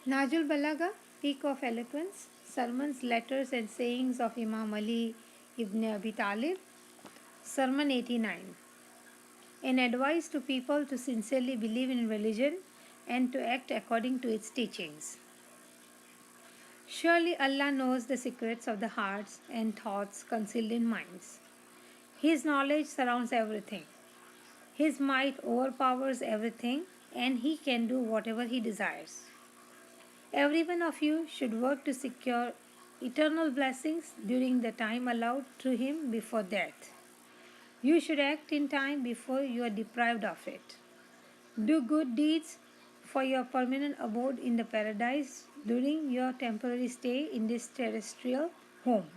Nahjul Balagha, Peak of Eloquence, Sermons, Letters and Sayings of Imam Ali ibn Abi Talib, Sermon 89. An advice to people to sincerely believe in religion and to act according to its teachings. Surely Allah knows the secrets of the hearts and thoughts concealed in minds. His knowledge surrounds everything. His might overpowers everything, and He can do whatever He desires. Every one of you should work to secure eternal blessings during the time allowed to Him before death. You should act in time before you are deprived of it. Do good deeds for your permanent abode in the paradise during your temporary stay in this terrestrial home.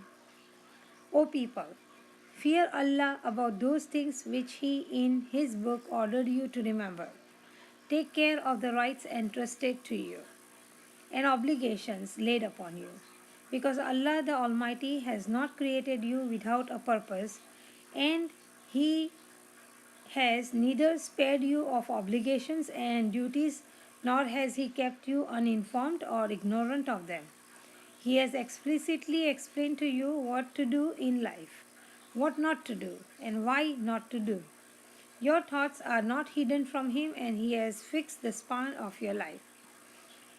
O people, fear Allah about those things which He in His book ordered you to remember. Take care of the rights entrusted to you and obligations laid upon you, because Allah the Almighty has not created you without a purpose, and He has neither spared you of obligations and duties, nor has He kept you uninformed or ignorant of them. He has explicitly explained to you what to do in life, what not to do, and why not to do. Your thoughts are not hidden from Him, and He has fixed the span of your life.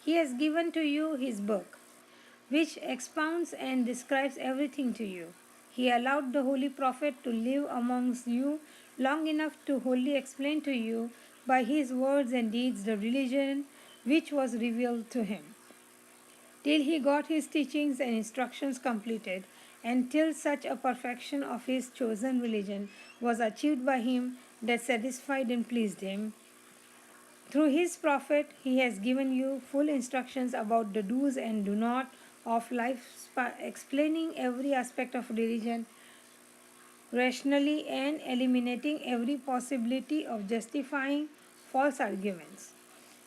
He has given to you His book, which expounds and describes everything to you. He allowed the Holy Prophet to live amongst you long enough to wholly explain to you by his words and deeds the religion which was revealed to him, till he got his teachings and instructions completed, and till such a perfection of his chosen religion was achieved by him that satisfied and pleased him. Through his prophet, he has given you full instructions about the do's and do not of life, explaining every aspect of religion rationally and eliminating every possibility of justifying false arguments.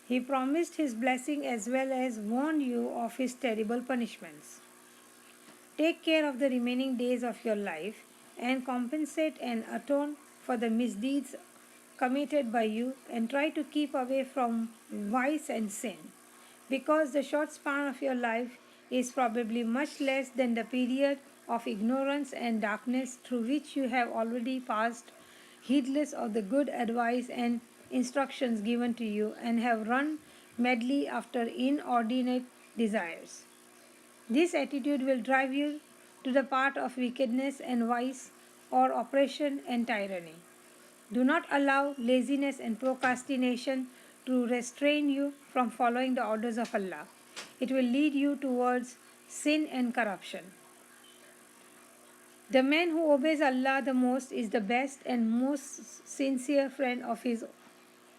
He promised his blessing as well as warned you of his terrible punishments. Take care of the remaining days of your life and compensate and atone for the misdeeds committed by you, and try to keep away from vice and sin, because the short span of your life is probably much less than the period of ignorance and darkness through which you have already passed, heedless of the good advice and instructions given to you, and have run madly after inordinate desires. This attitude will drive you to the path of wickedness and vice, or oppression and tyranny. Do not allow laziness and procrastination to restrain you from following the orders of Allah. It will lead you towards sin and corruption. The man who obeys Allah the most is the best and most sincere friend of his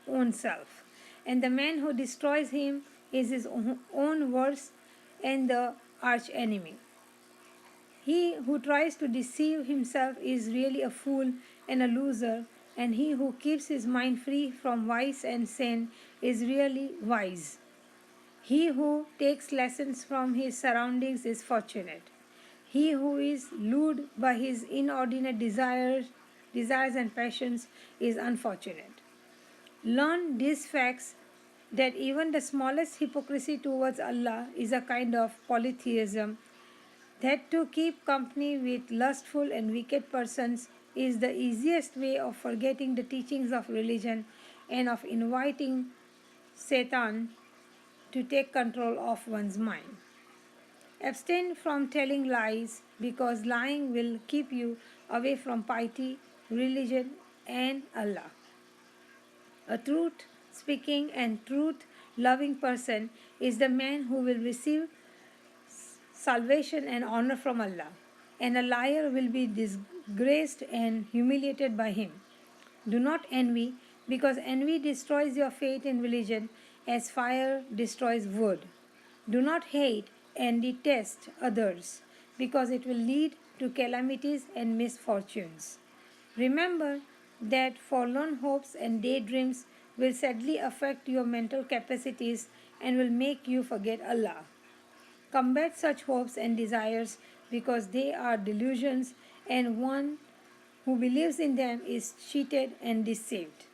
own self, and the man who destroys him is his own worst and the arch enemy. He who tries to deceive himself is really a fool and a loser, and he who keeps his mind free from vice and sin is really wise. He who takes lessons from his surroundings is fortunate. He who is lured by his inordinate desires and passions is unfortunate. Learn these facts, that even the smallest hypocrisy towards Allah is a kind of polytheism, that to keep company with lustful and wicked persons is the easiest way of forgetting the teachings of religion and of inviting Satan to take control of one's mind. Abstain from telling lies, because lying will keep you away from piety, religion, and Allah. A truth speaking and truth loving person is the man who will receive salvation and honor from Allah, and a liar will be disgraced and humiliated by him. Do not envy, because envy destroys your faith in religion as fire destroys wood. Do not hate and detest others, because it will lead to calamities and misfortunes. Remember that forlorn hopes and daydreams will sadly affect your mental capacities and will make you forget Allah. Combat such hopes and desires, because they are delusions, and one who believes in them is cheated and deceived.